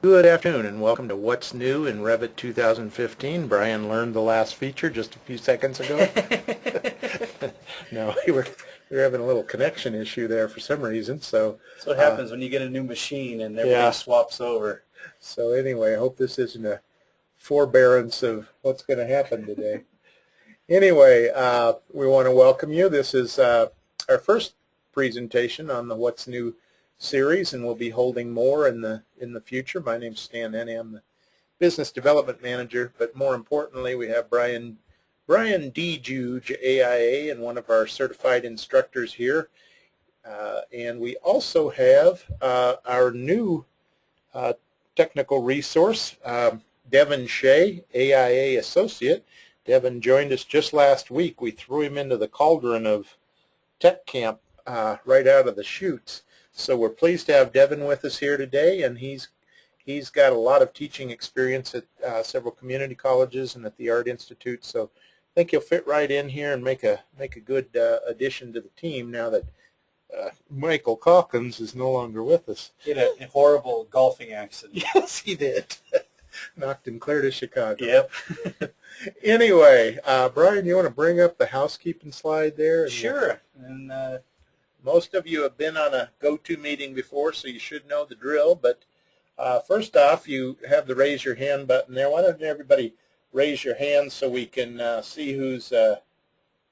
Good afternoon and welcome to What's New in Revit 2015. Brian learned the last feature just a few seconds ago. No, we were having a little connection issue there for some reason. So that's what happens when you get a new machine and everything swaps over. So anyway, I hope this isn't a forbearance of what's going to happen today. Anyway, we want to welcome you. This is our first presentation on the What's New series, and we'll be holding more in the future. My name's Stan Enne. I'm the Business Development Manager, but more importantly, we have Brian D. Juge, AIA, and one of our certified instructors here. And we also have our new technical resource, Devin Shea, AIA Associate. Devin joined us just last week. We threw him into the cauldron of tech camp right out of the chutes. So we're pleased to have Devin with us here today, and he's got a lot of teaching experience at several community colleges and at the Art Institute. So I think he'll fit right in here and make a good addition to the team now that Michael Calkins is no longer with us. He had a horrible golfing accident. Yes, he did. Knocked him clear to Chicago. Yep. Anyway, Brian, you want to bring up the housekeeping slide there? Sure. And most of you have been on a go-to meeting before, so you should know the drill. But first off, you have the raise your hand button there. Why don't everybody raise your hand so we can see who's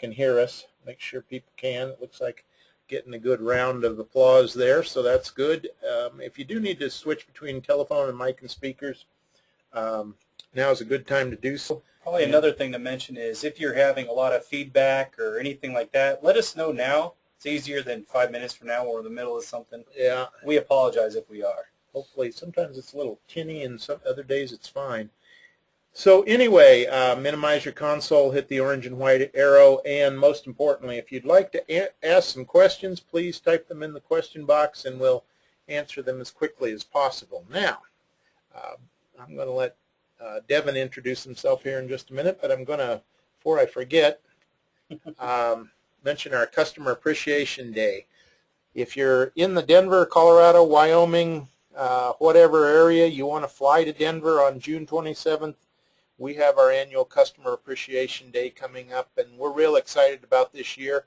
can hear us? Make sure people can. It looks like getting a good round of applause there, so that's good. If you do need to switch between telephone and mic and speakers, now is a good time to do so. Probably another thing to mention is if you're having a lot of feedback or anything like that, let us know now. It's easier than 5 minutes from now or in the middle of something. Yeah. We apologize if we are. Hopefully, sometimes it's a little tinny and some other days it's fine. So anyway, minimize your console, hit the orange and white arrow, and most importantly, if you'd like to ask some questions, please type them in the question box and we'll answer them as quickly as possible. Now, I'm going to let Devin introduce himself here in just a minute, but I'm going to, before I forget, mention our Customer Appreciation Day. If you're in the Denver, Colorado, Wyoming, whatever area you want to fly to Denver on June 27th, we have our annual Customer Appreciation Day coming up, and we're real excited about this year.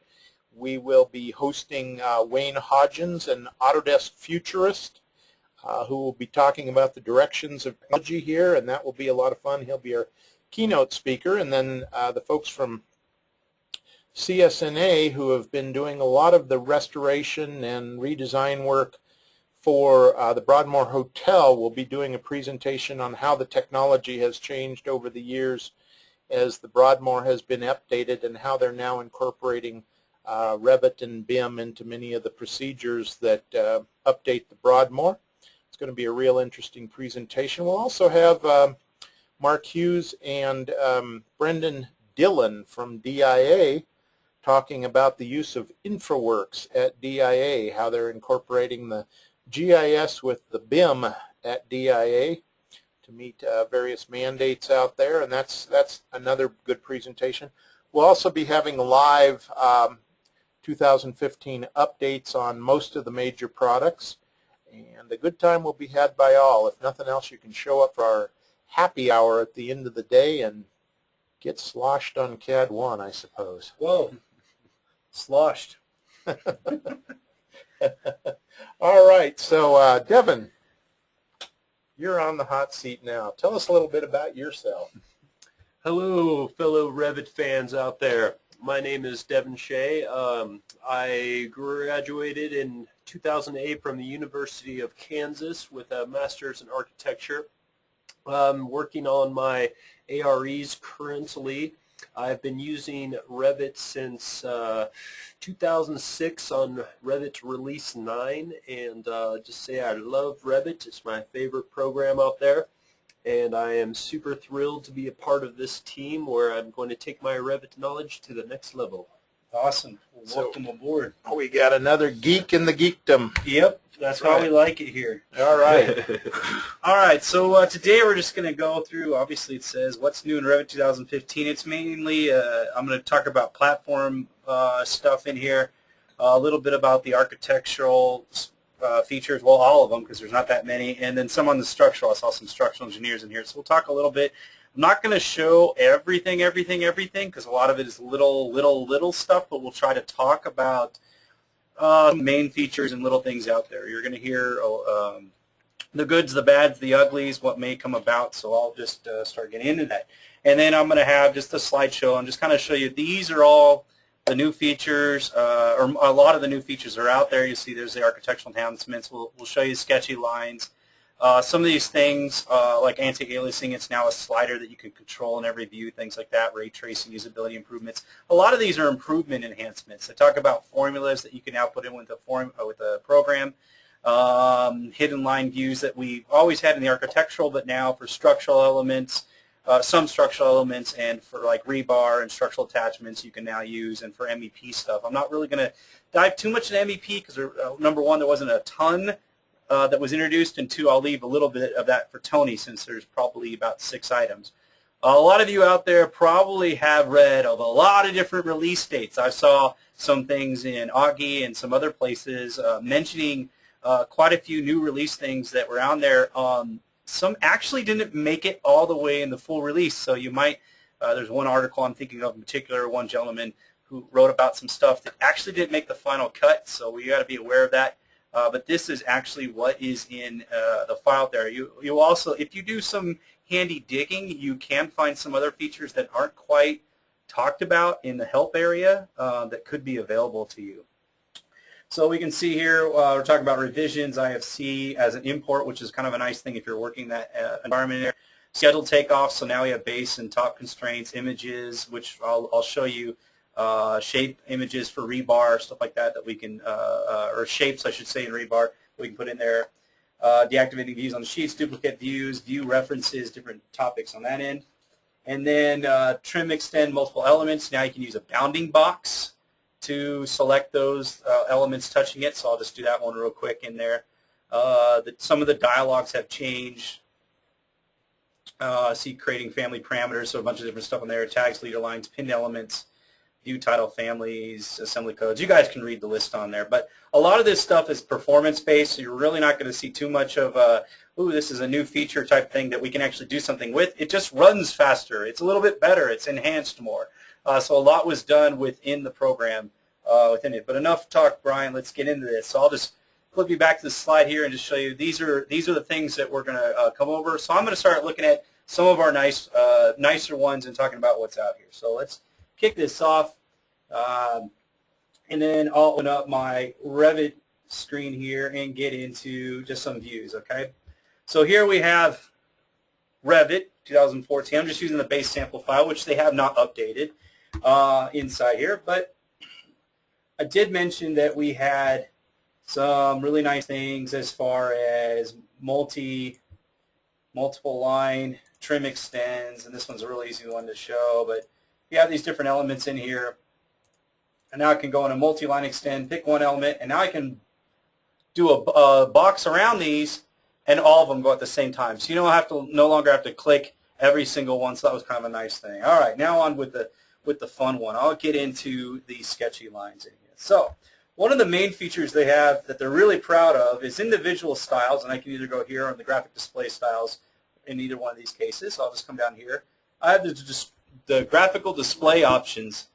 We will be hosting Wayne Hodgins, an Autodesk futurist, who will be talking about the directions of technology here, and that will be a lot of fun. He'll be our keynote speaker, and then the folks from CSNA, who have been doing a lot of the restoration and redesign work for the Broadmoor Hotel, will be doing a presentation on how the technology has changed over the years as the Broadmoor has been updated and how they're now incorporating Revit and BIM into many of the procedures that update the Broadmoor. It's going to be a real interesting presentation. We'll also have Mark Hughes and Brendan Dillon from DIA talking about the use of InfraWorks at DIA, how they're incorporating the GIS with the BIM at DIA to meet various mandates out there, and that's another good presentation. We'll also be having live 2015 updates on most of the major products, and a good time will be had by all. If nothing else, you can show up for our happy hour at the end of the day and get sloshed on CAD-1, I suppose. Whoa. Sloshed. All right, so Devin, you're on the hot seat now. Tell us a little bit about yourself. Hello, fellow Revit fans out there. My name is Devin Shea. I graduated in 2008 from the University of Kansas with a master's in architecture. I'm working on my AREs currently. I've been using Revit since 2006 on Revit Release 9, and just say I love Revit. It's my favorite program out there, and I am super thrilled to be a part of this team where I'm going to take my Revit knowledge to the next level. Awesome. Well, welcome aboard. We got another geek in the geekdom. Yep. That's how we like it here. All right. All right, so today we're just going to go through, obviously it says, what's new in Revit 2015. It's mainly, I'm going to talk about platform stuff in here, a little bit about the architectural features, well, all of them, because there's not that many, and then some on the structural. I saw some structural engineers in here, so we'll talk a little bit. I'm not going to show everything, because a lot of it is little stuff, but we'll try to talk about main features and little things out there. You're going to hear the goods, the bads, the uglies, what may come about, so I'll just start getting into that. And then I'm going to have just a slideshow and just kind of show you these are all the new features, or a lot of the new features are out there. You see there's the architectural enhancements. We'll show you sketchy lines. Some of these things, like anti-aliasing, it's now a slider that you can control in every view, things like that, ray tracing, usability improvements. A lot of these are improvement enhancements. They talk about formulas that you can now put in with the program, hidden line views that we've always had in the architectural, but now for structural elements, some structural elements, and for like rebar and structural attachments you can now use, and for MEP stuff. I'm not really going to dive too much into MEP because, number one, there wasn't a ton that was introduced, and two, I'll leave a little bit of that for Tony since there's probably about 6 items. A lot of you out there probably have read of a lot of different release dates. I saw some things in Augie and some other places mentioning quite a few new release things that were on there. Some actually didn't make it all the way in the full release, so you might, there's one article I'm thinking of in particular, one gentleman who wrote about some stuff that actually didn't make the final cut, so we got to be aware of that. But this is actually what is in the file there. You also, if you do some handy digging, you can find some other features that aren't quite talked about in the help area that could be available to you. So we can see here we're talking about revisions, IFC as an import, which is kind of a nice thing if you're working that environment there. Scheduled takeoff, so now we have base and top constraints, images, which I'll show you, shape images for rebar, stuff like that we can, or shapes I should say in rebar we can put in there. Deactivating views on the sheets, duplicate views, view references, different topics on that end. And then trim, extend multiple elements. Now you can use a bounding box to select those elements touching it, so I'll just do that one real quick in there. Some of the dialogues have changed. See creating family parameters, so a bunch of different stuff on there, tags, leader lines, pinned elements, view title families, assembly codes. You guys can read the list on there, but a lot of this stuff is performance-based, so you're really not going to see too much of ooh, this is a new feature type thing that we can actually do something with. It just runs faster. It's a little bit better. It's enhanced more. So a lot was done within the program within it. But enough talk, Brian. Let's get into this. So I'll just flip you back to the slide here and just show you these are the things that we're going to come over. So I'm going to start looking at some of our nicer ones and talking about what's out here. So let's kick this off, and then I'll open up my Revit screen here and get into just some views. Okay. So here we have Revit 2014. I'm just using the base sample file, which they have not updated inside here, but I did mention that we had some really nice things as far as multiple line trim extends, and this one's a really easy one to show, but you have these different elements in here, and now I can go in a multi-line extend, pick one element, and now I can do a box around these, and all of them go at the same time. So you no longer have to click every single one, so that was kind of a nice thing. All right, now on with the fun one. I'll get into these sketchy lines in here. So one of the main features they have that they're really proud of is individual styles, and I can either go here on the graphic display styles in either one of these cases. So I'll just come down here. I have the graphical display options,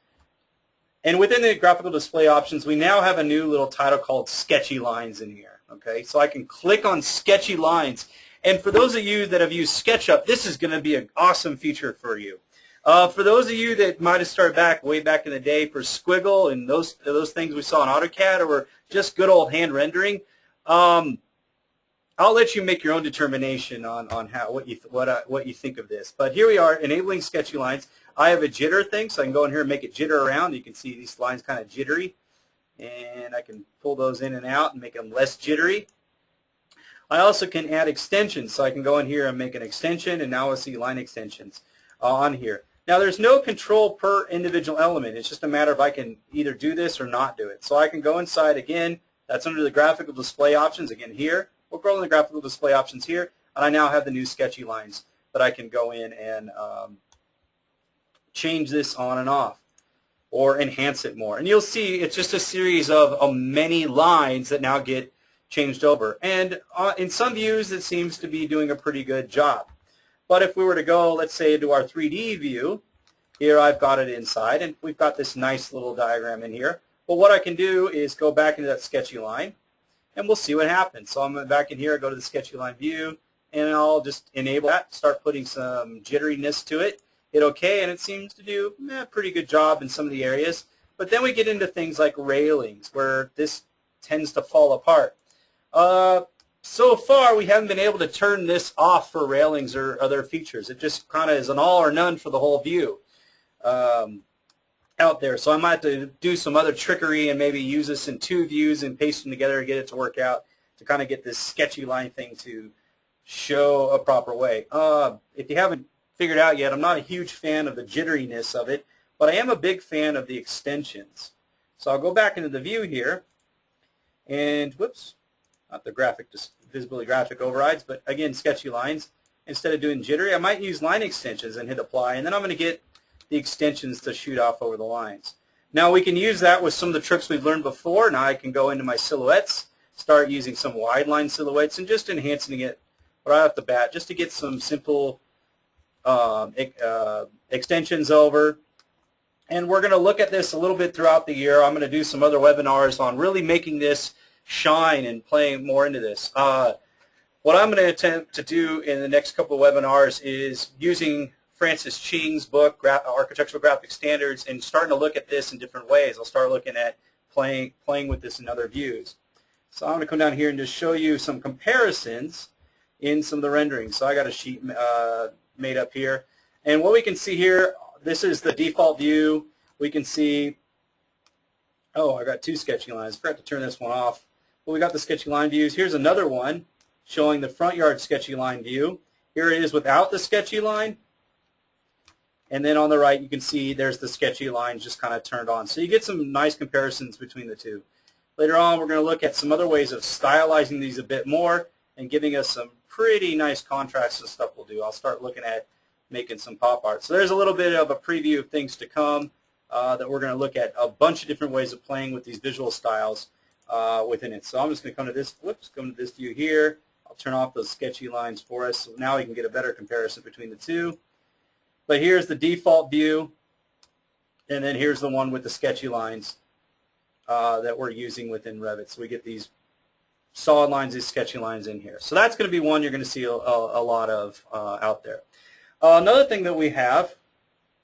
and within the graphical display options, we now have a new little title called Sketchy Lines in here. Okay, so I can click on Sketchy Lines, and for those of you that have used SketchUp, this is going to be an awesome feature for you. For those of you that might have started way back in the day for squiggle and those things we saw in AutoCAD, or just good old hand rendering, I'll let you make your own determination on what you think of this. But here we are, enabling sketchy lines. I have a jitter thing, so I can go in here and make it jitter around. You can see these lines kind of jittery, and I can pull those in and out and make them less jittery. I also can add extensions, so I can go in here and make an extension, and now I see line extensions on here. Now there's no control per individual element. It's just a matter of I can either do this or not do it. So I can go inside again. That's under the graphical display options again here. We'll go in the graphical display options here, and I now have the new sketchy lines that I can go in and change this on and off or enhance it more. And you'll see it's just a series of many lines that now get changed over. And in some views, it seems to be doing a pretty good job. But if we were to go, let's say, to our 3D view, here I've got it inside, and we've got this nice little diagram in here. But what I can do is go back into that sketchy line, and we'll see what happens. So I'm back in here, I go to the sketchy line view, and I'll just enable that, start putting some jitteriness to it, hit OK, and it seems to do a pretty good job in some of the areas. But then we get into things like railings, where this tends to fall apart. So far, we haven't been able to turn this off for railings or other features. It just kind of is an all or none for the whole view out there. So I might have to do some other trickery and maybe use this in 2 views and paste them together to get it to work out, to kind of get this sketchy line thing to show a proper way. If you haven't figured out yet, I'm not a huge fan of the jitteriness of it, but I am a big fan of the extensions. So I'll go back into the view here, and whoops, not the graphic, just visibility graphic overrides, but again, sketchy lines. Instead of doing jittery, I might use line extensions and hit apply, and then I'm going to get the extensions to shoot off over the lines. Now we can use that with some of the tricks we've learned before. Now I can go into my silhouettes, start using some wide line silhouettes, and just enhancing it right off the bat, just to get some simple extensions over. And we're going to look at this a little bit throughout the year. I'm going to do some other webinars on really making this shine and playing more into this. What I'm going to attempt to do in the next couple of webinars is using Francis Ching's book, Architectural Graphic Standards, and starting to look at this in different ways. I'll start looking at playing with this in other views. So I'm going to come down here and just show you some comparisons in some of the renderings. So I got a sheet made up here. And what we can see here, this is the default view. We can see, oh, I got 2 sketchy lines. Forgot to turn this one off. Well, we got the sketchy line views. Here's another one showing the front yard sketchy line view. Here it is without the sketchy line. And then on the right, you can see there's the sketchy lines just kind of turned on. So you get some nice comparisons between the two. Later on, we're going to look at some other ways of stylizing these a bit more and giving us some pretty nice contrasts and stuff we'll do. I'll start looking at making some pop art. So there's a little bit of a preview of things to come that we're going to look at a bunch of different ways of playing with these visual styles within it. So I'm just going to come to this, come to this view here. I'll turn off those sketchy lines for us. So now we can get a better comparison between the two. But here's the default view, and then here's the one with the sketchy lines that we're using within Revit. So we get these solid lines, these sketchy lines in here. So that's going to be one you're going to see a lot of out there. Another thing that we have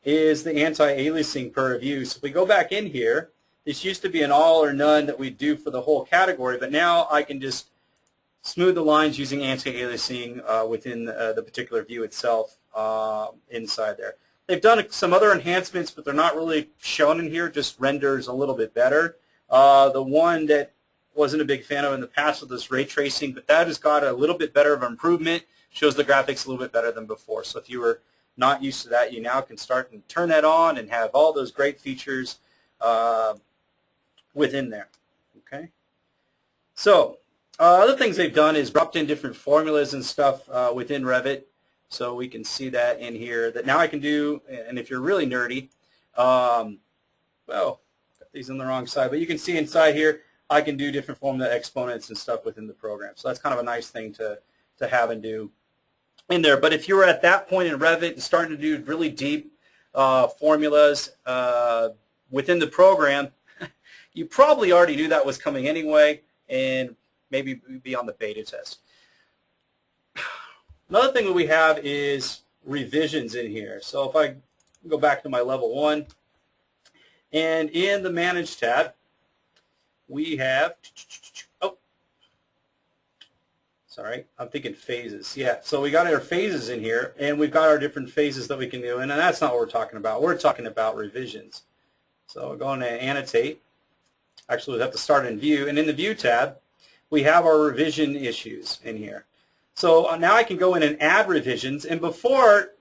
is the anti-aliasing per view. So if we go back in here, this used to be an all or none that we do for the whole category, but now I can just smooth the lines using anti-aliasing within the particular view itself inside there. They've done some other enhancements, but they're not really shown in here, just renders a little bit better. The one that wasn't a big fan of in the past was this ray tracing, but that has got a little bit better of an improvement, shows the graphics a little bit better than before. So if you were not used to that, you now can start and turn that on and have all those great features within there. Okay. So other things they've done is dropped in different formulas and stuff within Revit. So we can see that in here that now I can do, and if you're really nerdy, well, got these on the wrong side, but you can see inside here I can do different formula exponents and stuff within the program. So that's kind of a nice thing to have and do in there. But if you were at that point in Revit and starting to do really deep formulas within the program, you probably already knew that was coming anyway, and maybe be on the beta test. Another thing that we have is revisions in here. So if I go back to my level 1, and in the Manage tab, we have, oh, sorry, I'm thinking phases. Yeah, so we got our phases in here, and we've got our different phases that we can do, and that's not what we're talking about. We're talking about revisions. So we're going to annotate. Actually, we have to start in View, and in the View tab, we have our revision issues in here. So now I can go in and add revisions, and before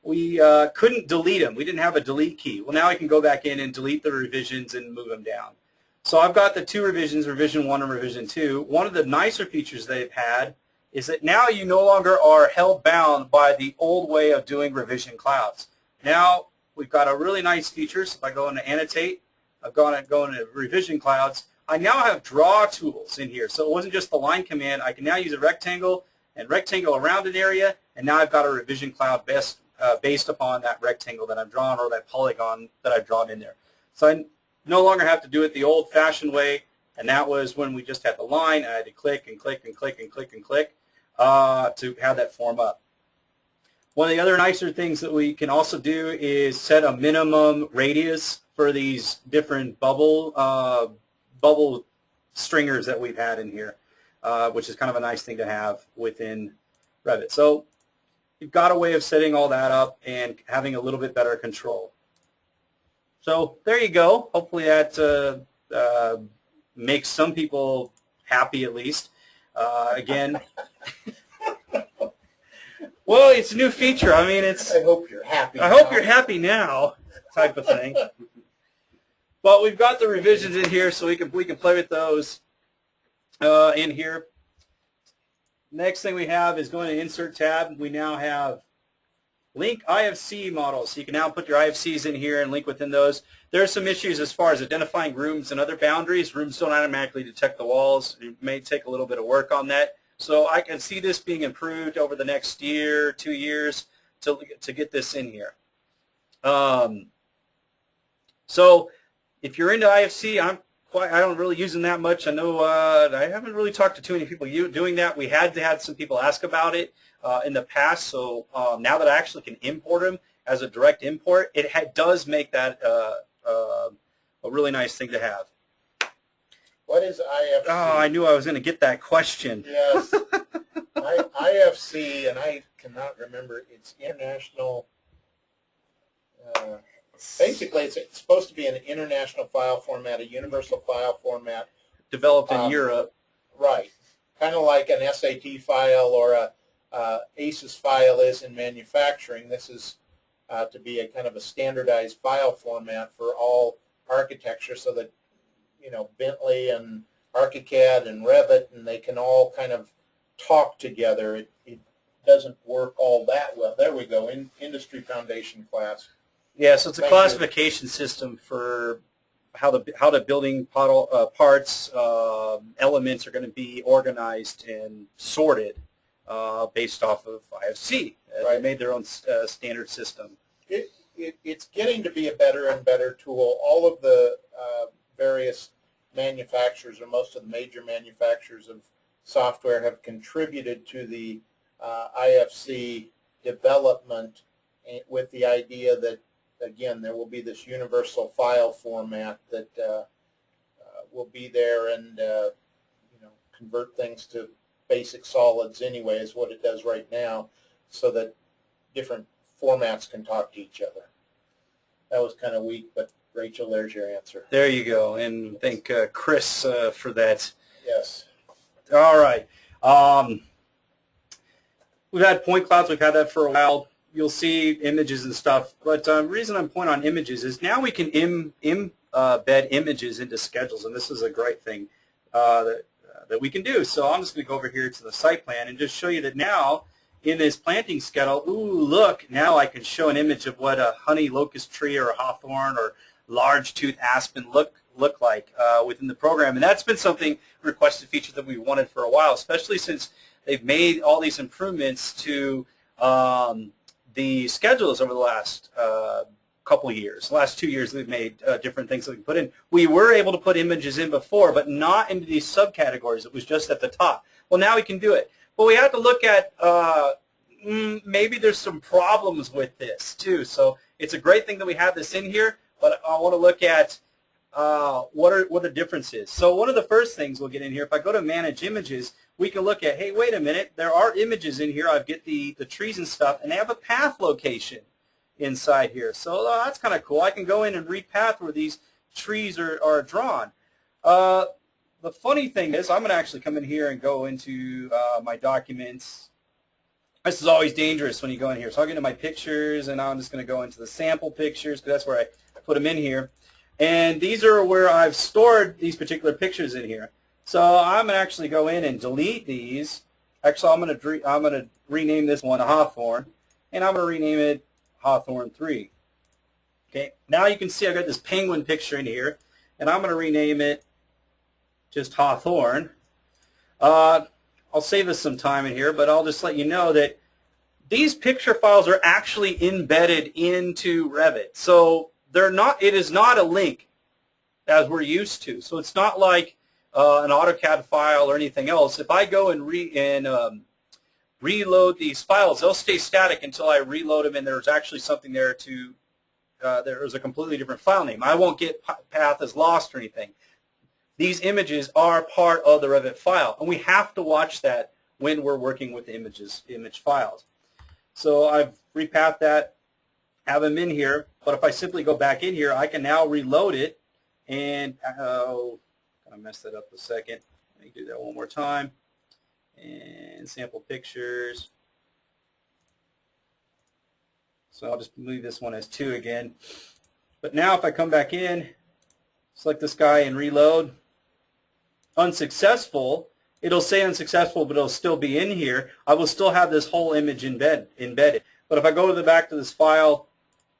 we couldn't delete them. We didn't have a delete key. Well, now I can go back in and delete the revisions and move them down. So I've got the 2 revisions, revision 1 and revision 2. One of the nicer features they've had is that now you no longer are held bound by the old way of doing revision clouds. Now we've got a really nice feature. So if I go into annotate, I've gone into revision clouds. I now have draw tools in here. So it wasn't just the line command. I can now use a rectangle and rectangle around an area, and now I've got a revision cloud based upon that rectangle that I've drawn or that polygon that I've drawn in there. So I no longer have to do it the old-fashioned way, and that was when we just had the line, and I had to click and click and click and click and click to have that form up. One of the other nicer things that we can also do is set a minimum radius for these different bubble stringers that we've had in here, which is kind of a nice thing to have within Revit. So you've got a way of setting all that up and having a little bit better control. So there you go. Hopefully that makes some people happy at least. Again, well, it's a new feature. I mean, it's. I hope you're happy. I hope you're happy now, type of thing. But we've got the revisions in here, so we can play with those in here. Next thing we have is going to Insert tab. We now have Link IFC models. So you can now put your IFCs in here and link within those. There are some issues as far as identifying rooms and other boundaries. Rooms don't automatically detect the walls. It may take a little bit of work on that. So I can see this being improved over the next year, 2 years to get this in here. So if you're into IFC, I don't really use them that much. I know I haven't really talked to too many people doing that. We had some people ask about it in the past. So now that I actually can import them as a direct import, it does make that a really nice thing to have. What is IFC? Oh, I knew I was going to get that question. Yes. IFC, and I cannot remember, it's international. Basically, it's supposed to be an international file format, a universal file format. Developed in Europe. Right. Kind of like an SAT file or a ACES file is in manufacturing. This is to be a kind of a standardized file format for all architecture so that, you know, Bentley and ArchiCAD and Revit, and they can all kind of talk together. It doesn't work all that well. There we go, industry foundation class. Yeah, so it's a Thank classification system for how the building parts, elements are going to be organized and sorted based off of IFC. They made their own standard system. It's getting to be a better and better tool. All of the various manufacturers, or most of the major manufacturers of software, have contributed to the IFC development with the idea that, again, there will be this universal file format that will be there and you know, convert things to basic solids anyway, is what it does right now, so that different formats can talk to each other. That was kind of weak, but Rachel, there's your answer. There you go, and thank Chris for that. Yes. All right. We've had point clouds. We've had that for a while. You'll see images and stuff. But the reason I'm pointing on images is now we can embed images into schedules, and this is a great thing that we can do. So I'm just going to go over here to the site plan and just show you that now in this planting schedule, ooh, look, now I can show an image of what a honey locust tree or a hawthorn or large tooth aspen look like within the program. And that's been something, requested feature that we wanted for a while, especially since they've made all these improvements to the schedules over the last couple of years. The last 2 years they've made different things that we can put in. We were able to put images in before, but not into these subcategories. It was just at the top. Well, now we can do it. But we have to look at maybe there's some problems with this too. So it's a great thing that we have this in here, but I want to look at what the difference is. So one of the first things we'll get in here, if I go to Manage Images, we can look at, hey, wait a minute, there are images in here. I get the trees and stuff, and they have a path location inside here. So that's kind of cool. I can go in and read path where these trees are drawn. The funny thing is, I'm going to actually come in here and go into my documents. This is always dangerous when you go in here. So I'll get into my pictures, and I'm just going to go into the sample pictures, because that's where I put them in here. And these are where I've stored these particular pictures in here. So I'm going to actually go in and delete these. Actually, I'm going to rename this one Hawthorne, and I'm going to rename it Hawthorne 3. Okay. Now you can see I've got this penguin picture in here, and I'm going to rename it just Hawthorne. I'll save us some time in here, but I'll just let you know that these picture files are actually embedded into Revit. So they're not. It is not a link as we're used to. So it's not like an AutoCAD file or anything else. If I go and reload these files, they'll stay static until I reload them, and there's actually something there to. There's a completely different file name. I won't get path as lost or anything. These images are part of the Revit file, and we have to watch that when we're working with image files. So I've repathed that, have them in here, but if I simply go back in here, I can now reload it, and I messed that up a second. Let me do that one more time, and sample pictures. So I'll just leave this one as 2 again. But now if I come back in, select this guy and reload, unsuccessful, it'll say unsuccessful, but it'll still be in here. I will still have this whole image embedded. But if I go to the back to this file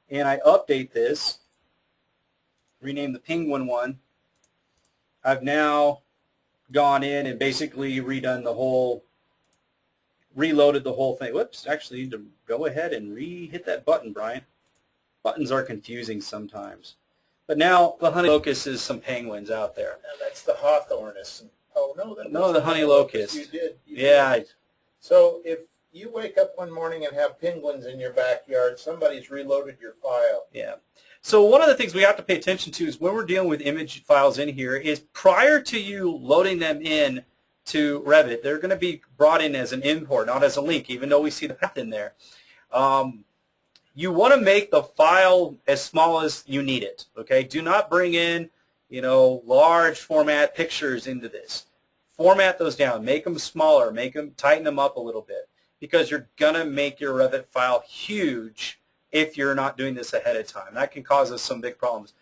and I update this, rename the Penguin one, I've now gone in and basically redone the whole, reloaded the whole thing. Whoops, actually need to go ahead and hit that button, Brian. Buttons are confusing sometimes. But now the honey locust is some penguins out there. Now that's the Hawthornus. Oh, no. No, the honey locust. You did. Yeah. So if you wake up one morning and have penguins in your backyard, somebody's reloaded your file. Yeah. So one of the things we have to pay attention to is when we're dealing with image files in here is prior to you loading them in to Revit, they're going to be brought in as an import, not as a link, even though we see the path in there. You want to make the file as small as you need it. Okay. Do not bring in, large format pictures into this. Format those down. Make them smaller. Tighten them up a little bit, because you're going to make your Revit file huge if you're not doing this ahead of time. That can cause us some big problems.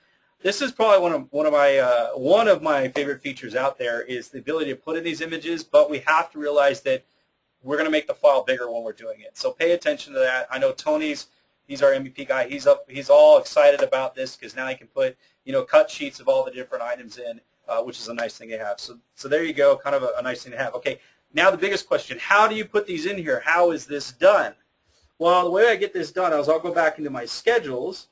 This is probably one of my favorite features out there is the ability to put in these images, but we have to realize that we're going to make the file bigger when we're doing it. So pay attention to that. I know he's our MVP guy. He's all excited about this because now he can put cut sheets of all the different items in, which is a nice thing to have. So there you go, kind of a nice thing to have. Okay, now the biggest question: how do you put these in here? How is this done? Well, the way I get this done is I'll go back into my schedules,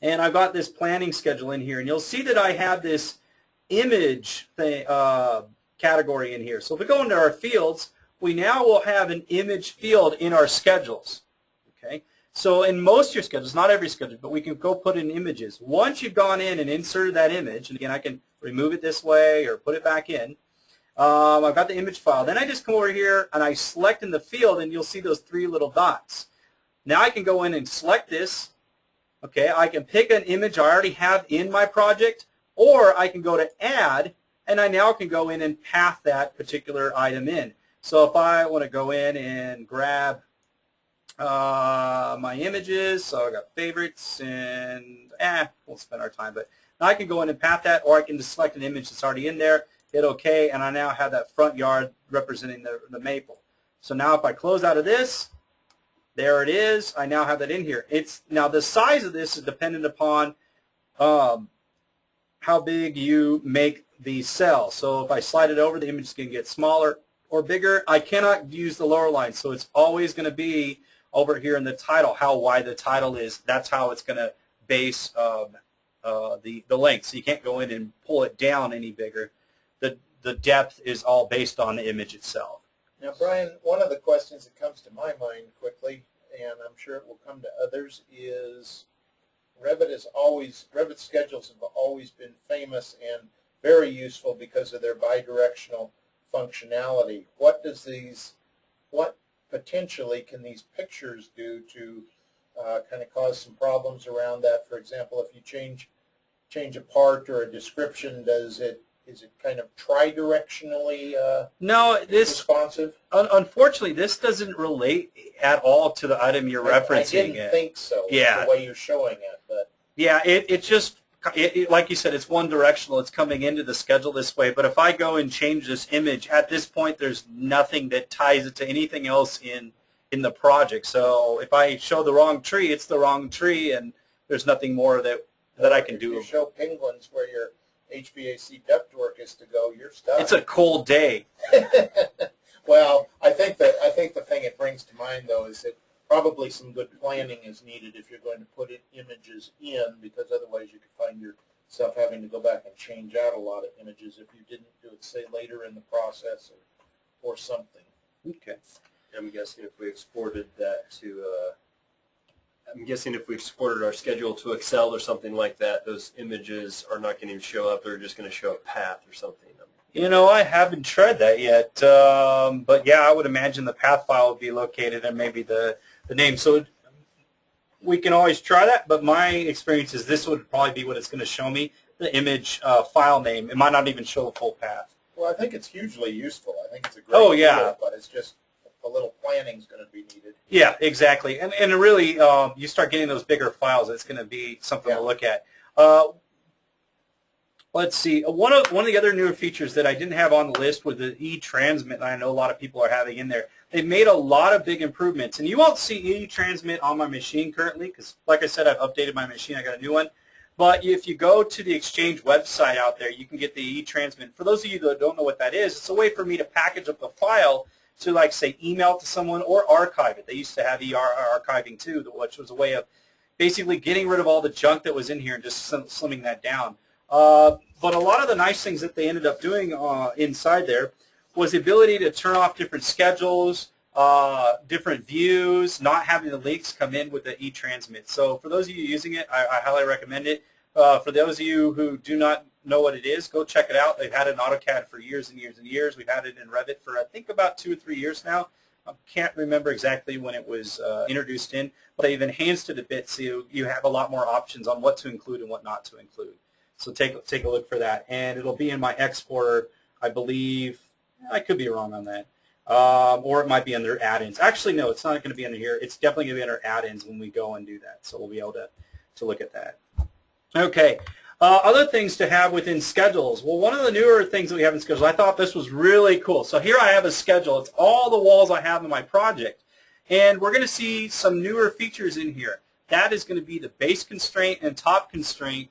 and I've got this planning schedule in here, and you'll see that I have this image thing, category in here. So if we go into our fields, we now will have an image field in our schedules. Okay. So in most of your schedules, not every schedule, but we can go put in images. Once you've gone in and inserted that image, and again I can remove it this way or put it back in, I've got the image file. Then I just come over here and I select in the field, and you'll see those 3 little dots. Now I can go in and select this. Okay, I can pick an image I already have in my project, or I can go to Add, and I now can go in and path that particular item in. So if I want to go in and grab my images, so I got favorites, and we'll spend our time, but now I can go in and path that, or I can just select an image that's already in there, hit OK, and I now have that front yard representing the maple. So now if I close out of this, there it is. I now have that in here. Now the size of this is dependent upon how big you make the cell. So if I slide it over, the image is going to get smaller or bigger. I cannot use the lower line, so it's always going to be over here in the title, how wide the title is. That's how it's going to base the length. So you can't go in and pull it down any bigger. The depth is all based on the image itself. Now, Brian, one of the questions that comes to my mind quickly, and I'm sure it will come to others, is Revit schedules have always been famous and very useful because of their bidirectional functionality. What potentially can these pictures do to kind of cause some problems around that? For example, if you change a part or a description, is it kind of tri-directionally responsive? Unfortunately, this doesn't relate at all to the item you're referencing. I didn't think so. Yeah. The way you're showing it, but yeah, it just like you said, it's one directional. It's coming into the schedule this way. But if I go and change this image at this point, there's nothing that ties it to anything else in the project. So if I show the wrong tree, it's the wrong tree, and there's nothing more that I can do. If you show penguins where you're HVAC ductwork is to go, you're stuck. It's a cold day. Well, I think the thing it brings to mind though is that probably some good planning is needed if you're going to put images in, because otherwise you could find yourself having to go back and change out a lot of images if you didn't do it, say, later in the process or something. Okay. I'm guessing if we exported that to, I'm guessing if we exported our schedule to Excel or something like that, those images are not going to show up. They're just going to show a path or something. You know, I haven't tried that yet, but yeah, I would imagine the path file would be located and maybe the name. So we can always try that, but my experience is this would probably be what it's going to show me, the image file name. It might not even show the full path. Well, I think it's hugely useful. I think it's a great deal, but it's just a little planning is going to be needed. Yeah, exactly. And really, you start getting those bigger files, it's going to be something to look at. Let's see. One of the other newer features that I didn't have on the list was the e-transmit. I know a lot of people are having in there. They've made a lot of big improvements, and you won't see e-transmit on my machine currently because, like I said, I've updated my machine. I got a new one. But if you go to the Exchange website out there, you can get the e-transmit. For those of you that don't know what that is, it's a way for me to package up the file to, like, say, email it to someone or archive it. They used to have archiving too, which was a way of basically getting rid of all the junk that was in here and just slimming that down. But a lot of the nice things that they ended up doing inside there was the ability to turn off different schedules, different views, not having the links come in with the e-transmit. So for those of you using it, I highly recommend it. For those of you who do not know what it is, go check it out. They've had it in AutoCAD for years and years and years. We've had it in Revit for, I think, about 2 or 3 years now. I can't remember exactly when it was introduced in, but they've enhanced it a bit so you have a lot more options on what to include and what not to include. So take a look for that, and it'll be in my exporter, I believe. I could be wrong on that, or it might be under add-ins. Actually, no, it's not going to be under here. It's definitely going to be under add-ins when we go and do that. So we'll be able to look at that. Okay, other things to have within schedules. Well, one of the newer things that we have in schedules, I thought this was really cool. So here I have a schedule. It's all the walls I have in my project, and we're going to see some newer features in here. That is going to be the base constraint and top constraint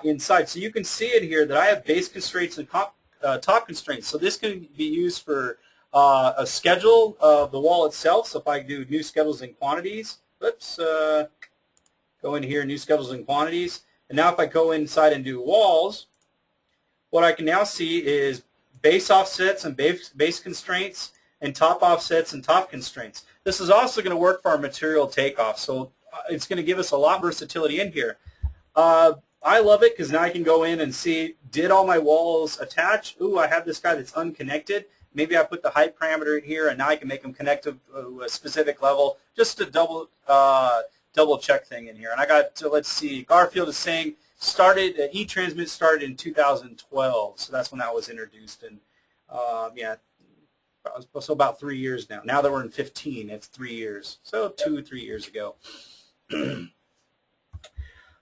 inside. So you can see it here that I have base constraints and top constraints. So this can be used for a schedule of the wall itself. So if I do new schedules and quantities, oops, go in here, new schedules and quantities. And now if I go inside and do walls, what I can now see is base offsets and base constraints and top offsets and top constraints. This is also going to work for our material takeoff. So it's going to give us a lot of versatility in here. I love it because now I can go in and see, did all my walls attach? Ooh, I have this guy that's unconnected. Maybe I put the height parameter in here, and now I can make them connect to a specific level. Just a double check thing in here. And I got to, let's see, Garfield is saying e-transmit started in 2012, so that's when that was introduced. And yeah, so about 3 years now. Now that we're in 15, it's 3 years. So 2 or 3 years ago.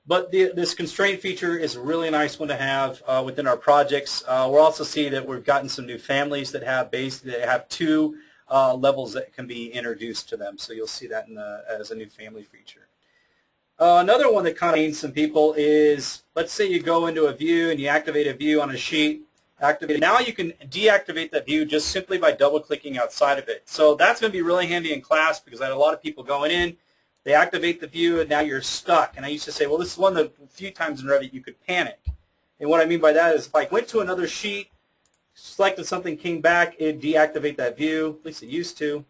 But this constraint feature is a really nice one to have within our projects. We're also seeing that we've gotten some new families that have 2 levels that can be introduced to them. So you'll see that as a new family feature. Another one that kind of pains some people is, let's say you go into a view and you activate a view on a sheet. Now you can deactivate that view just simply by double-clicking outside of it. So that's going to be really handy in class because I had a lot of people going in. They activate the view, and now you're stuck. And I used to say, well, this is one of the few times in Revit you could panic. And what I mean by that is if I went to another sheet, selected something, came back, it'd deactivate that view. At least it used to.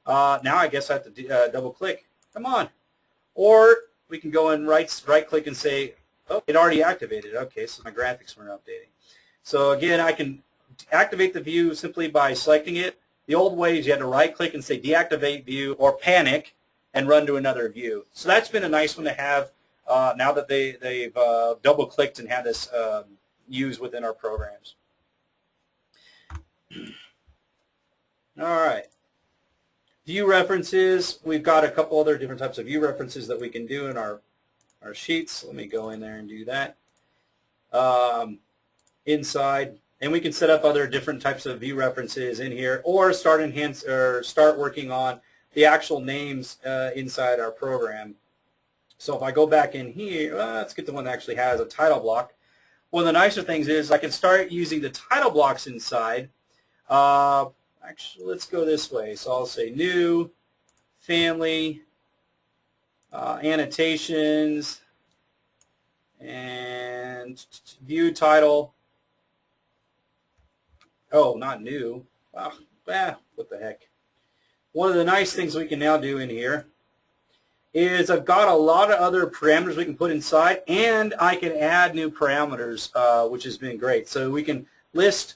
Now I guess I have to double-click. Come on. Or we can go and right-click and say, oh, it already activated. Okay, so my graphics weren't updating. So again, I can activate the view simply by selecting it. The old way is you had to right-click and say deactivate view or panic and run to another view. So that's been a nice one to have now that they've double-clicked and had this used within our programs. All right. View references. We've got a couple other different types of view references that we can do in our sheets. Let me go in there and do that. Inside. And we can set up other different types of view references in here or start working on the actual names inside our program. So if I go back in here, let's get the one that actually has a title block. one of the nicer things is I can start using the title blocks inside. Actually, let's go this way. So I'll say new, family, annotations, and view title. Oh, not new. Oh, what the heck. One of the nice things we can now do in here is I've got a lot of other parameters we can put inside, and I can add new parameters, which has been great. So we can list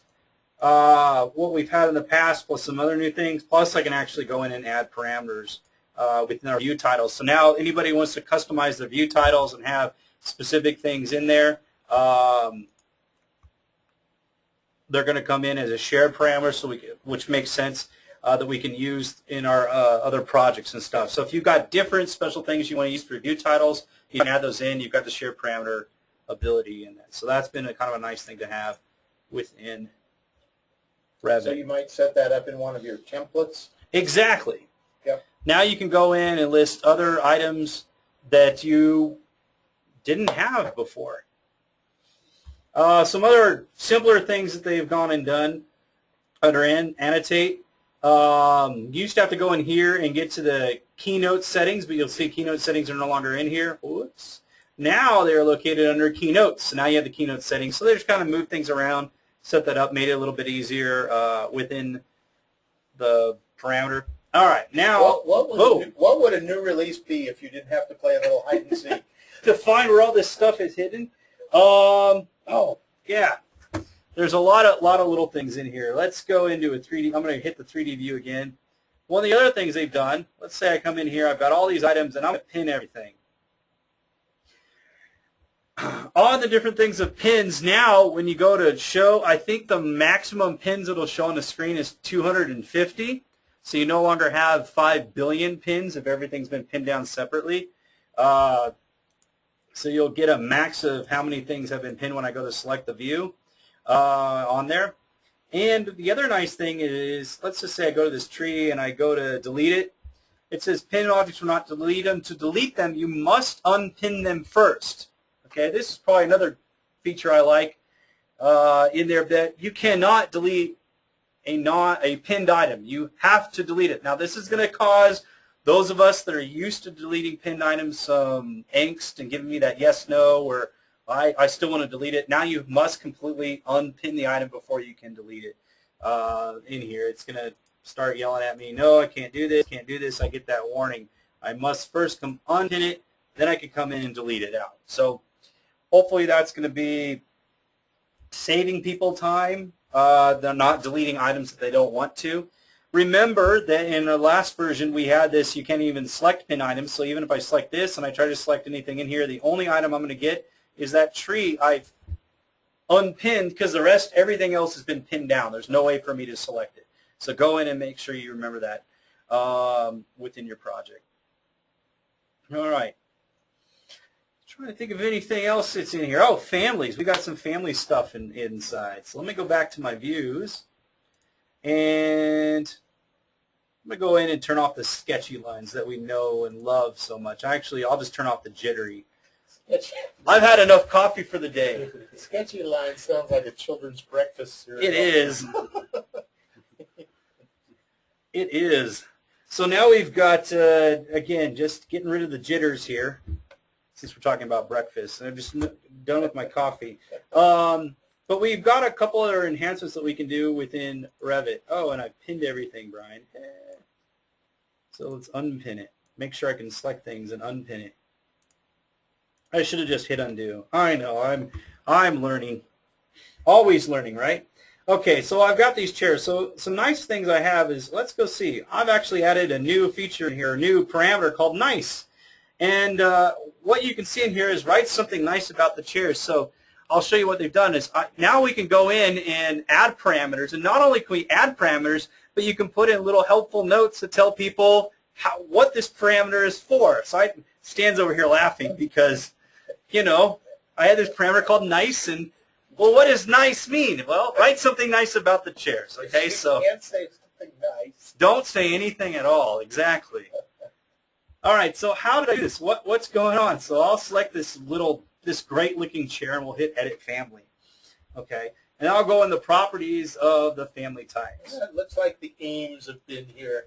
what we've had in the past plus some other new things, plus I can actually go in and add parameters within our view titles. So now anybody who wants to customize their view titles and have specific things in there, they're going to come in as a shared parameter, so which makes sense that we can use in our other projects and stuff. So if you've got different special things you want to use for view titles, you can add those in. You've got the shared parameter ability in that. So that's been a kind of a nice thing to have within Revit. So you might set that up in one of your templates? Exactly. Yep. Now you can go in and list other items that you didn't have before. Some other simpler things that they've gone and done under annotate. You used to have to go in here and get to the keynote settings, but you'll see keynote settings are no longer in here. Whoops. Now they're located under keynotes. So now you have the keynote settings. So they just kind of moved things around, set that up, made it a little bit easier within the parameter. All right, now what would a new release be if you didn't have to play a little hide and seek? To find where all this stuff is hidden. Oh, yeah. There's a lot of little things in here. Let's go into a 3D. I'm going to hit the 3D view again. One of the other things they've done, let's say I come in here, I've got all these items, and I'm going to pin everything. On the different things of pins, now when you go to show, I think the maximum pins it'll show on the screen is 250. So you no longer have 5 billion pins if everything's been pinned down separately. So you'll get a max of how many things have been pinned when I go to select the view on there. And the other nice thing is, let's just say I go to this tree and I go to delete it. It says pin objects will not delete them. To delete them, you must unpin them first. Okay, this is probably another feature I like in there, that you cannot delete a pinned item. You have to delete it. Now this is going to cause those of us that are used to deleting pinned items some angst and giving me that yes, no, or I still want to delete it. Now you must completely unpin the item before you can delete it in here. It's going to start yelling at me, no, I can't do this, can't do this. I get that warning. I must first come unpin it, then I can come in and delete it out. So hopefully that's going to be saving people time. They're not deleting items that they don't want to. Remember that in the last version we had this, you can't even select pin items. So even if I select this and I try to select anything in here, the only item I'm going to get is that tree I've unpinned, because the rest, everything else has been pinned down. There's no way for me to select it. So go in and make sure you remember that within your project. All right. Trying to think of anything else that's in here. Oh, families. We got some family stuff inside. So let me go back to my views. And I'm going to go in and turn off the sketchy lines that we know and love so much. Actually, I'll just turn off the jittery. I've had enough coffee for the day. Sketchy line sounds like a children's breakfast cereal. It is. It is. So now we've got, again, just getting rid of the jitters here, since we're talking about breakfast. And I'm just done with my coffee. But we've got a couple other enhancements that we can do within Revit. Oh, and I pinned everything, Brian. So let's unpin it. Make sure I can select things and unpin it. I should have just hit undo. I know, I'm learning. Always learning, right? Okay, so I've got these chairs. So some nice things I have is, let's go see. I've actually added a new feature in here, a new parameter called nice. And what you can see in here is write something nice about the chairs. So I'll show you what they've done is now we can go in and add parameters. And not only can we add parameters, but you can put in little helpful notes to tell people what this parameter is for. So Stan's over here laughing because, you know, I had this parameter called nice, and well, what does nice mean? Well, write something nice about the chairs, okay? So you can't say something nice. Don't say anything at all, exactly. All right, so how did I do this? What's going on? So I'll select this great looking chair and we'll hit edit family. Okay, and I'll go in the properties of the family types. It looks like the Ames have been here.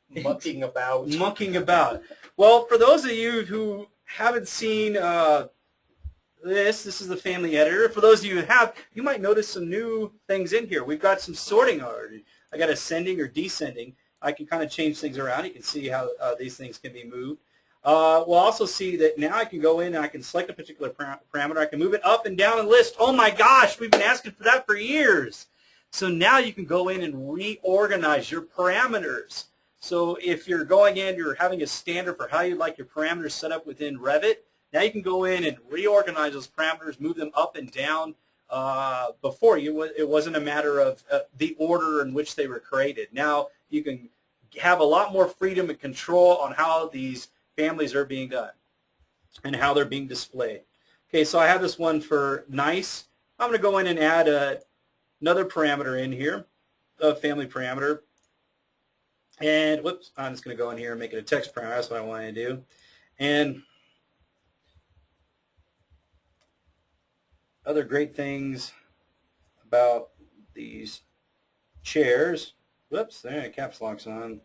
Mucking about. Mucking about. Well, for those of you who haven't seen this is the family editor. For those of you who have, you might notice some new things in here. We've got some sorting already. I got ascending or descending. I can kind of change things around. You can see how these things can be moved. We'll also see that now I can go in and I can select a particular parameter. I can move it up and down and list. Oh my gosh, we've been asking for that for years. So now you can go in and reorganize your parameters. So if you're going in, you're having a standard for how you'd like your parameters set up within Revit, now you can go in and reorganize those parameters, move them up and down. Before, it wasn't a matter of the order in which they were created. Now you can have a lot more freedom and control on how these families are being done and how they're being displayed. Okay, so I have this one for nice. I'm going to go in and add another parameter in here, a family parameter. And whoops, I'm just going to go in here and make it a text parameter. That's what I want to do. And other great things about these chairs. Whoops, there, caps lock's on.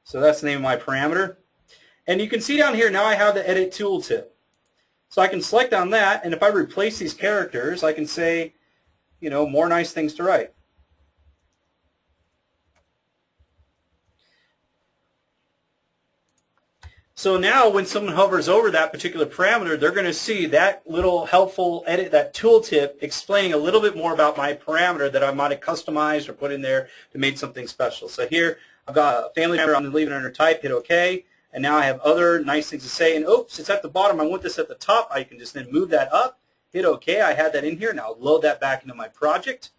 So that's the name of my parameter. And you can see down here now I have the edit tooltip. So I can select on that, and if I replace these characters, I can say, you know, more nice things to write. So now when someone hovers over that particular parameter, they're going to see that little helpful edit, that tooltip, explaining a little bit more about my parameter that I might have customized or put in there to make something special. So here I've got a family parameter, I'm going to leave it under type, hit OK, and now I have other nice things to say. And oops, it's at the bottom, I want this at the top. I can just then move that up, hit OK, I had that in here, now I'll load that back into my project.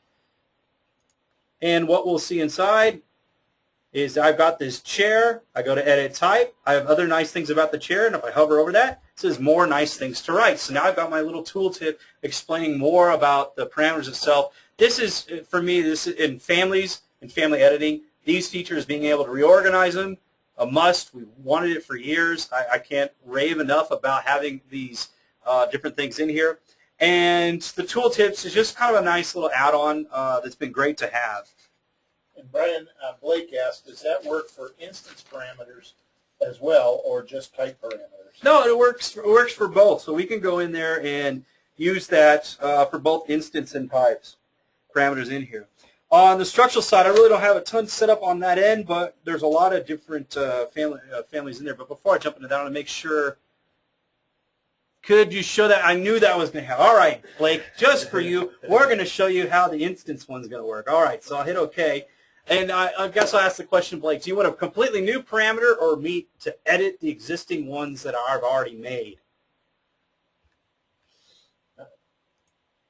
And what we'll see inside is I've got this chair, I go to edit type, I have other nice things about the chair, and if I hover over that, it says more nice things to write. So now I've got my little tooltip explaining more about the parameters itself. This is, for me, this is in families and family editing, these features, being able to reorganize them, a must. We've wanted it for years. I can't rave enough about having these different things in here. And the tooltips is just kind of a nice little add-on that's been great to have. And Brian, Blake asked, does that work for instance parameters as well, or just type parameters? No, it works for both. So we can go in there and use that for both instance and types parameters in here. On the structural side, I really don't have a ton set up on that end, but there's a lot of different families in there. But before I jump into that, I want to make sure. Could you show that? I knew that was going to happen. All right, Blake, just for you, we're going to show you how the instance one's going to work. All right, so I'll hit OK. And I guess I'll ask the question, Blake, do you want a completely new parameter or me to edit the existing ones that I've already made?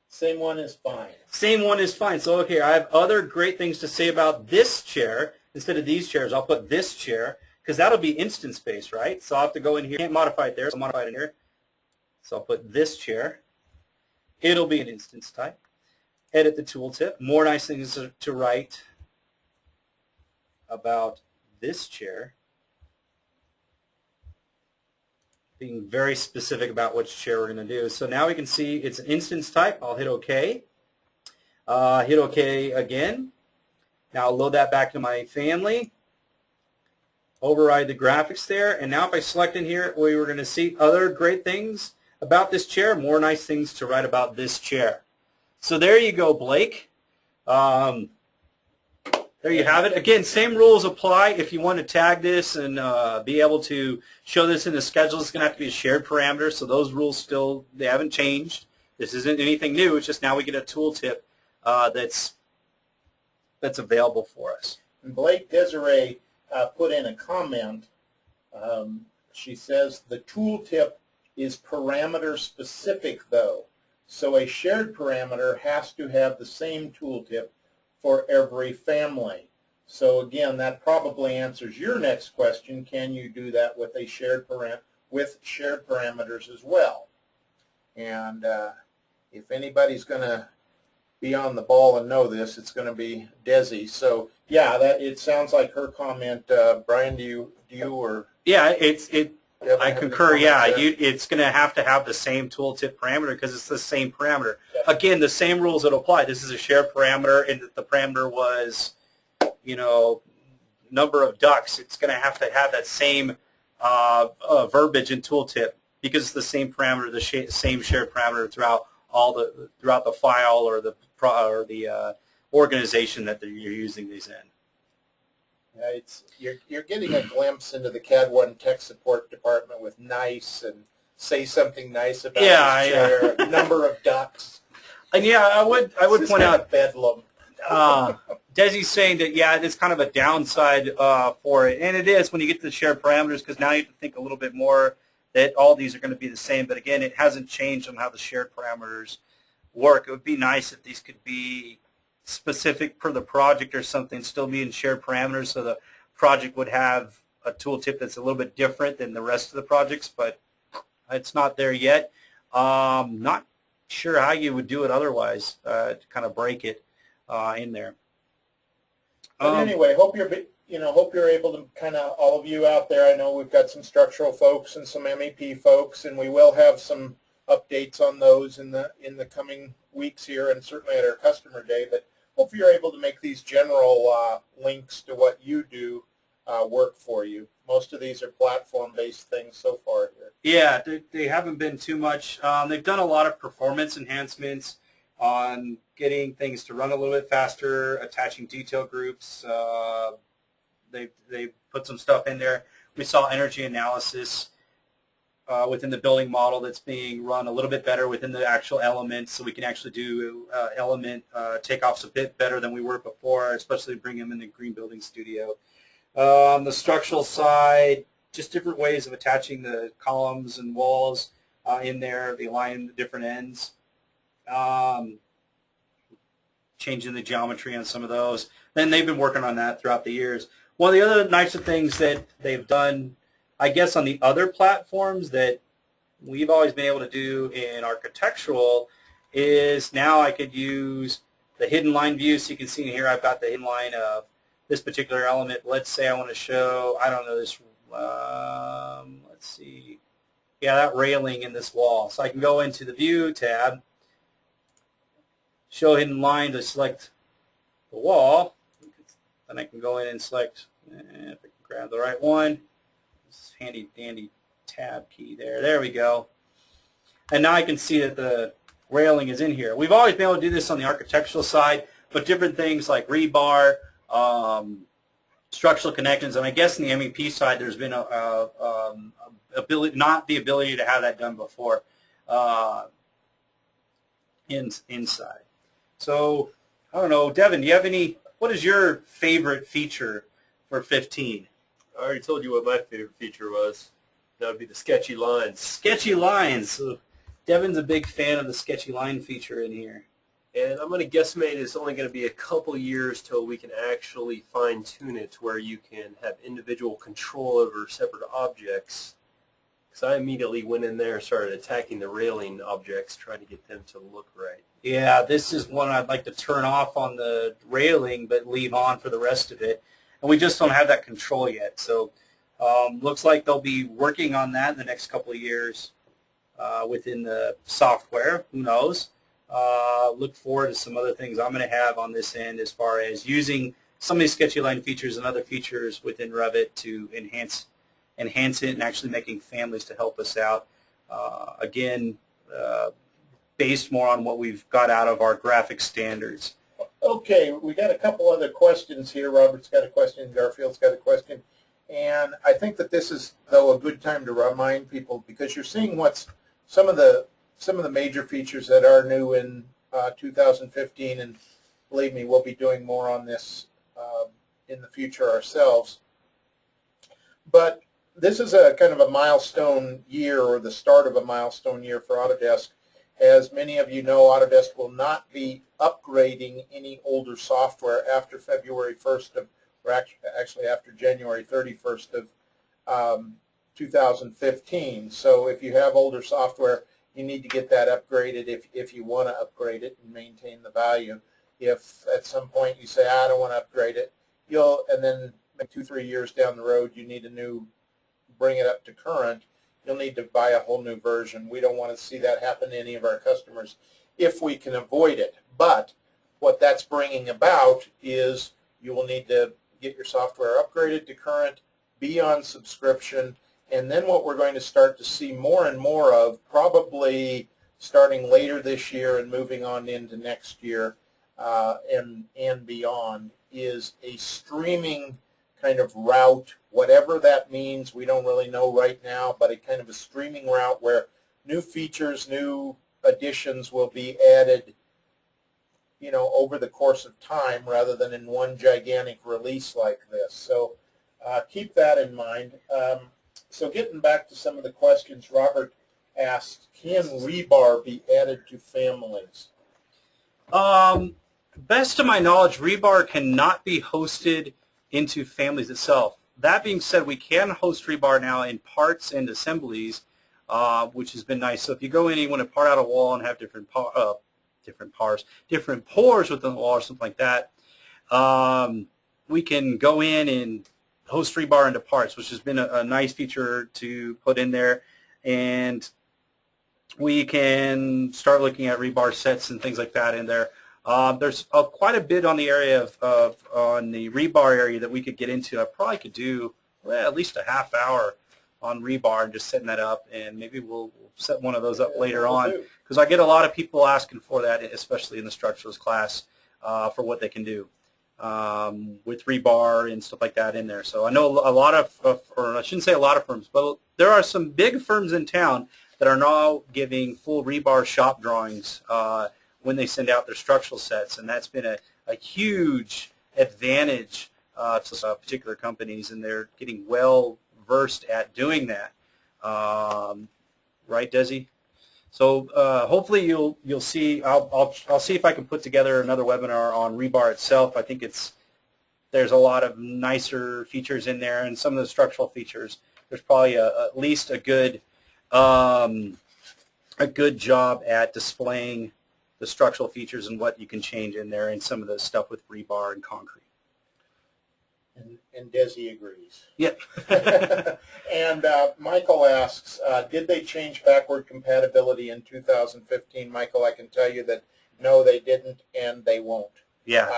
Same one is fine. Same one is fine. So, okay, I have other great things to say about this chair. Instead of these chairs, I'll put this chair, because that'll be instance-based, right? So I'll have to go in here. Can't modify it there, so I'll modify it in here. So I'll put this chair. It'll be an instance type. Edit the tooltip. More nice things to write about this chair. Being very specific about which chair we're going to do. So now we can see it's an instance type. I'll hit OK. Hit OK again. Now I'll load that back to my family. Override the graphics there. And now if I select in here, we were going to see other great things about this chair. More nice things to write about this chair. So there you go, Blake. There you have it. Again, same rules apply. If you want to tag this and be able to show this in the schedule, it's going to have to be a shared parameter. So those rules still, they haven't changed. This isn't anything new. It's just now we get a tooltip that's available for us. And Blake Desiree put in a comment. She says the tooltip is parameter specific though. So a shared parameter has to have the same tooltip for every family. So again, that probably answers your next question. Can you do that with a shared shared parameters as well? And if anybody's going to be on the ball and know this, it's going to be Desi. So yeah, it sounds like her comment. Brian, do you or? Yeah, Devin, I have any concur. Yeah, comments there? it's going to have the same tooltip parameter because it's the same parameter. Yep. Again, the same rules that apply. This is a shared parameter, and the parameter was, number of ducts. It's going to have that same verbiage in tooltip because it's the same parameter, the same shared parameter throughout the file or the organization that you're using these in. Yeah, you're getting a glimpse into the CAD-1 tech support department with nice and say something nice about this chair, number of ducts. And yeah, I would point out bedlam. Desi's saying that it's kind of a downside for it, and it is when you get to the shared parameters because now you have to think a little bit more that all these are going to be the same. But again, it hasn't changed on how the shared parameters work. It would be nice if these could be specific per the project or something, still be in shared parameters, so the project would have a tooltip that's a little bit different than the rest of the projects, but it's not there yet. Not sure how you would do it otherwise to kind of break it in there. But anyway, hope you're able to kind of, all of you out there, I know we've got some structural folks and some MEP folks, and we will have some updates on those in the coming weeks here, and certainly at our customer day. But hopefully you're able to make these general links to what you do work for you. Most of these are platform-based things so far here. Yeah, they haven't been too much. They've done a lot of performance enhancements on getting things to run a little bit faster, attaching detail groups. They put some stuff in there. We saw energy analysis within the building model that's being run a little bit better within the actual elements, so we can actually do element takeoffs a bit better than we were before, especially bring them in the Green Building Studio. On the structural side, just different ways of attaching the columns and walls in there. They align the different ends. Changing the geometry on some of those. Then they've been working on that throughout the years. One of the other nicer things that they've done, I guess, on the other platforms that we've always been able to do in architectural is now I could use the hidden line view. So you can see here I've got the hidden line of this particular element. Let's say I want to show, I don't know, this, let's see, that railing in this wall. So I can go into the View tab, show hidden line to select the wall. Then I can go in and select, if I can grab the right one, this handy dandy tab key there. There we go. And now I can see that the railing is in here. We've always been able to do this on the architectural side, but different things like rebar, structural connections, and I guess in the MEP side there's been not the ability to have that done before inside. So I don't know, Devin, do you have what is your favorite feature for 15? I already told you what my favorite feature was. That would be the sketchy lines. Sketchy lines. So Devin's a big fan of the sketchy line feature in here. And I'm going to guesstimate it's only going to be a couple years till we can actually fine-tune it to where you can have individual control over separate objects. Because I immediately went in there and started attacking the railing objects, trying to get them to look right. Yeah, this is one I'd like to turn off on the railing but leave on for the rest of it. And we just don't have that control yet. So looks like they'll be working on that in the next couple of years within the software. Who knows? Look forward to some other things I'm going to have on this end as far as using some of these sketchy line features and other features within Revit to enhance it and actually making families to help us out. Again, based more on what we've got out of our graphic standards. Okay, we got a couple other questions here. Robert's got a question, Garfield's got a question, and I think that this is, though, a good time to remind people because you're seeing what's some of the major features that are new in 2015, and believe me, we'll be doing more on this in the future ourselves. But this is a kind of a milestone year, or the start of a milestone year for Autodesk. As many of you know, Autodesk will not be upgrading any older software after February 1st of, or actually after January 31st of 2015. So if you have older software, you need to get that upgraded if you want to upgrade it and maintain the value. If at some point you say, I don't want to upgrade it, and then 2-3 years down the road you need a new, bring it up to current, you'll need to buy a whole new version. We don't want to see that happen to any of our customers if we can avoid it. But what that's bringing about is you will need to get your software upgraded to current, be on subscription, and then what we're going to start to see more and more of, probably starting later this year and moving on into next year and beyond, is a streaming kind of route, whatever that means. We don't really know right now, but a kind of a streaming route where new features, new additions will be added, you know, over the course of time rather than in one gigantic release like this. So keep that in mind. So getting back to some of the questions, Robert asked, can rebar be added to families? Best to my knowledge, rebar cannot be hosted into families itself. That being said, we can host rebar now in parts and assemblies, which has been nice. So if you go in and you want to part out a wall and have different pores within the wall or something like that, we can go in and host rebar into parts, which has been a nice feature to put in there. And we can start looking at rebar sets and things like that in there. There's quite a bit on the area on the rebar area that we could get into. I probably could do at least a half hour on rebar and just setting that up, and maybe we'll set one of those up later on, because I get a lot of people asking for that, especially in the structuralist class, for what they can do with rebar and stuff like that in there. So I know a lot of, or I shouldn't say a lot of firms, but there are some big firms in town that are now giving full rebar shop drawings when they send out their structural sets, and that's been a huge advantage to particular companies, and they're getting well versed at doing that. Right, Desi? So hopefully you'll see. I'll see if I can put together another webinar on rebar itself. I think there's a lot of nicer features in there, and some of the structural features. There's probably at least a good job at displaying the structural features and what you can change in there, and some of the stuff with rebar and concrete. And Desi agrees. Yep. And Michael asks, did they change backward compatibility in 2015? Michael, I can tell you that no, they didn't, and they won't. Yeah.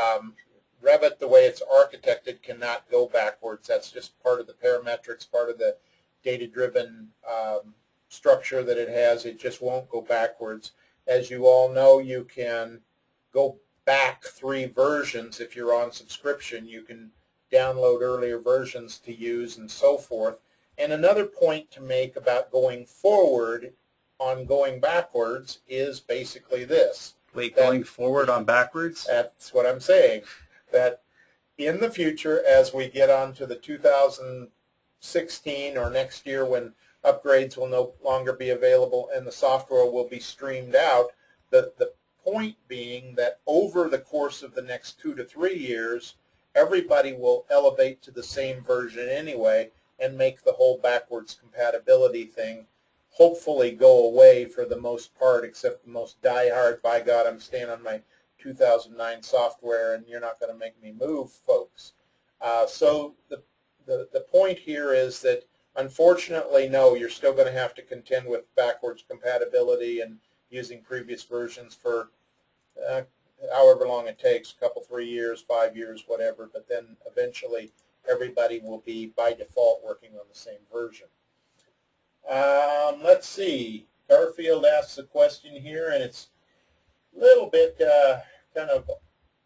Revit, the way it's architected, cannot go backwards. That's just part of the parametrics, part of the data-driven structure that it has. It just won't go backwards. As you all know, you can go back 3 versions if you're on subscription. You can download earlier versions to use and so forth. And another point to make about going forward on going backwards is basically this. Wait, going forward on backwards? That's what I'm saying. That in the future, as we get on to the 2016 or next year when upgrades will no longer be available and the software will be streamed out, the point being that over the course of the next 2 to 3 years, everybody will elevate to the same version anyway and make the whole backwards compatibility thing hopefully go away for the most part, except the most diehard, by God, I'm staying on my 2009 software and you're not going to make me move, folks. So the point here is that unfortunately, no, you're still going to have to contend with backwards compatibility and using previous versions for however long it takes, a couple, 3 years, 5 years, whatever, but then eventually everybody will be, by default, working on the same version. Let's see. Garfield asks a question here, and it's a little bit kind of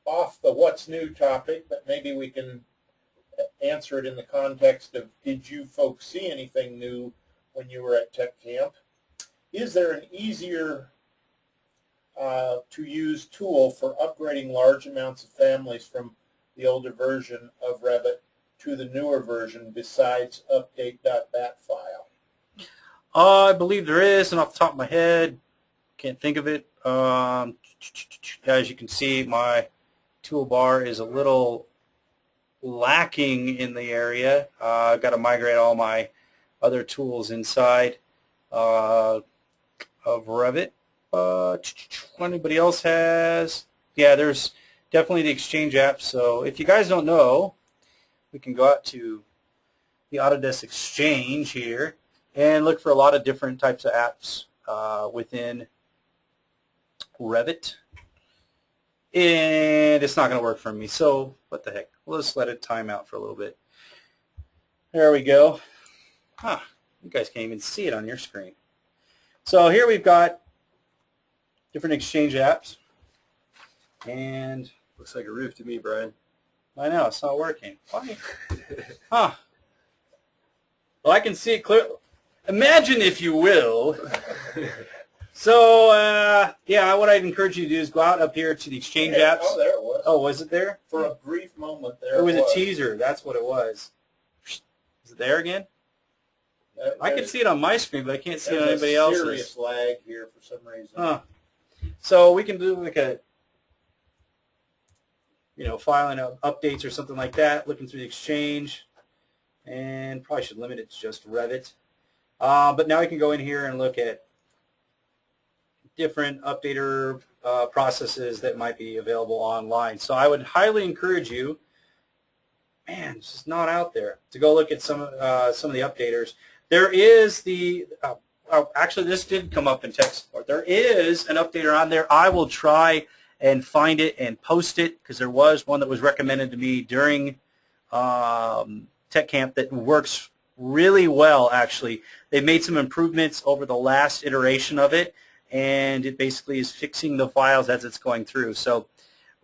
off the what's new topic, but maybe we can answer it in the context of, did you folks see anything new when you were at Tech Camp? Is there an easier to use tool for upgrading large amounts of families from the older version of Revit to the newer version besides update.bat file? I believe there is, and off the top of my head, can't think of it. As you can see, my toolbar is a little lacking in the area. I've got to migrate all my other tools inside of Revit. Anybody else has? Yeah, there's definitely the Exchange app. So if you guys don't know, we can go out to the Autodesk Exchange here, and look for a lot of different types of apps within Revit. And it's not going to work for me, so what the heck. We'll just let it time out for a little bit. There we go. Huh, you guys can't even see it on your screen. So here we've got different Exchange apps. And Looks like a roof to me, Brian. I know, it's not working. Why? Huh. Well, I can see it clearly. Imagine, if you will. So, yeah, what I'd encourage you to do is go out up here to the Exchange apps. Oh, there it was. Oh, was it there? For a brief moment there. It was a teaser. That's what it was. Is it there again? I can see it on my screen, but I can't see it on anybody else's. There's a serious lag here for some reason. Huh. So we can do like a, filing out updates or something like that, looking through the Exchange, and probably should limit it to just Revit. But now we can go in here and look at different updater processes that might be available online. So I would highly encourage you, man, it's just not out there, to go look at some of the updaters. There is the, actually this did come up in tech support. There is an updater on there. I will try and find it and post it, because there was one that was recommended to me during Tech Camp that works really well, actually. They've made some improvements over the last iteration of it, and it basically is fixing the files as it's going through. So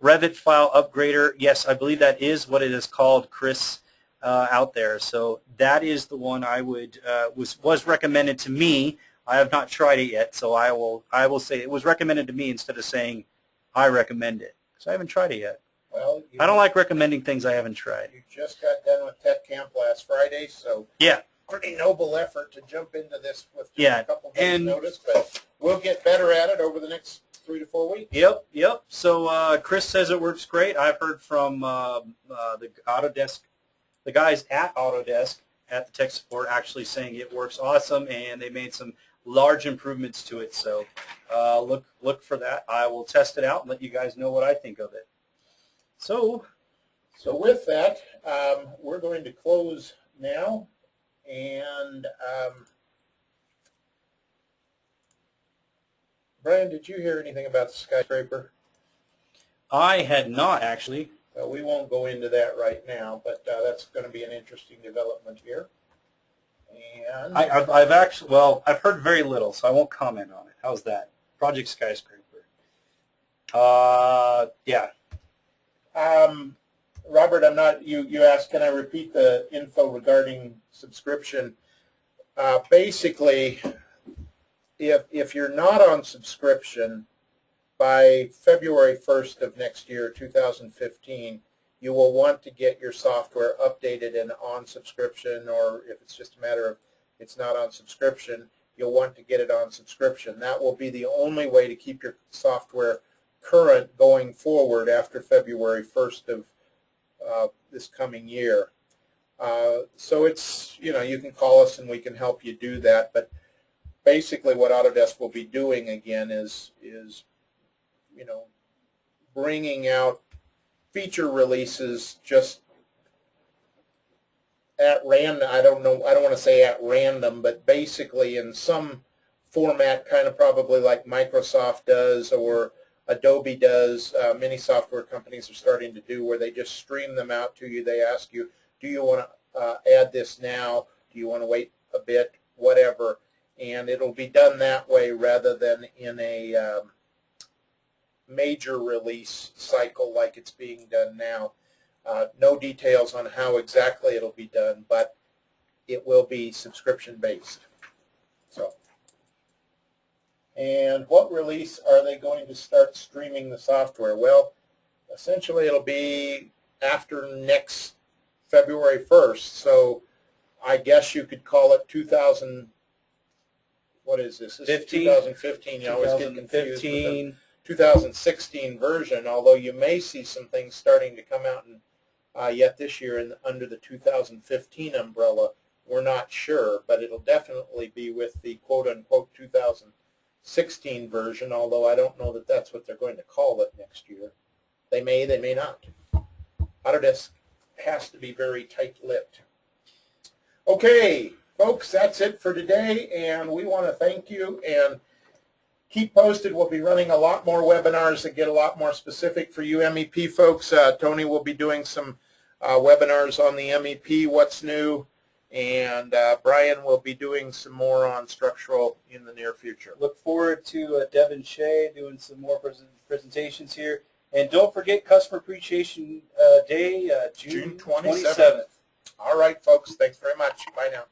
Revit File Upgrader, yes, I believe that is what it is called, Chris, out there. So that is the one I would was recommended to me. I have not tried it yet, so I will say it was recommended to me instead of saying I recommend it, because I haven't tried it yet. Well, I don't like recommending things I haven't tried. You just got done with Tech Camp last Friday, so Yeah. pretty noble effort to jump into this with just Yeah, a couple days and- notice, but we'll get better at it over the next 3 to 4 weeks. Yep. So Chris says it works great. I've heard from the Autodesk, the guys at Autodesk at the tech support actually saying it works awesome, and they made some large improvements to it. So look for that. I will test it out and let you guys know what I think of it. So with that, we're going to close now, and Brian, did you hear anything about the skyscraper? I had not actually. We won't go into that right now, but that's going to be an interesting development here. And I've heard very little, so I won't comment on it. How's that? Project Skyscraper. Yeah. Robert, you asked, can I repeat the info regarding subscription? Basically, if you're not on subscription, by February 1st of next year, 2015, you will want to get your software updated and on subscription, or if it's just a matter of it's not on subscription, you'll want to get it on subscription. That will be the only way to keep your software current going forward after February 1st of this coming year. So it's, you can call us and we can help you do that, but basically what Autodesk will be doing again is bringing out feature releases just at random. I don't want to say at random, but basically in some format, kind of probably like Microsoft does or Adobe does. Many software companies are starting to do, where they just stream them out to you. They ask you, do you want to add this now? Do you want to wait a bit? Whatever. And it'll be done that way rather than in a major release cycle like it's being done now. No details on how exactly it'll be done, but it will be subscription based. So, and what release are they going to start streaming the software? Well, essentially it'll be after next February 1st. So I guess you could call it 2000. What is this? This is 2015. You always get confused with the 2016 version, although you may see some things starting to come out yet this year under the 2015 umbrella. We're not sure, but it'll definitely be with the quote-unquote 2016 version, although I don't know that that's what they're going to call it next year. They may not. Autodesk has to be very tight-lipped. Okay, folks, that's it for today, and we want to thank you and keep posted. We'll be running a lot more webinars that get a lot more specific for you MEP folks. Tony will be doing some webinars on the MEP, what's new, and Brian will be doing some more on structural in the near future. Look forward to Devin Shea doing some more presentations here. And don't forget Customer Appreciation Day, June 27th. All right, folks. Thanks very much. Bye now.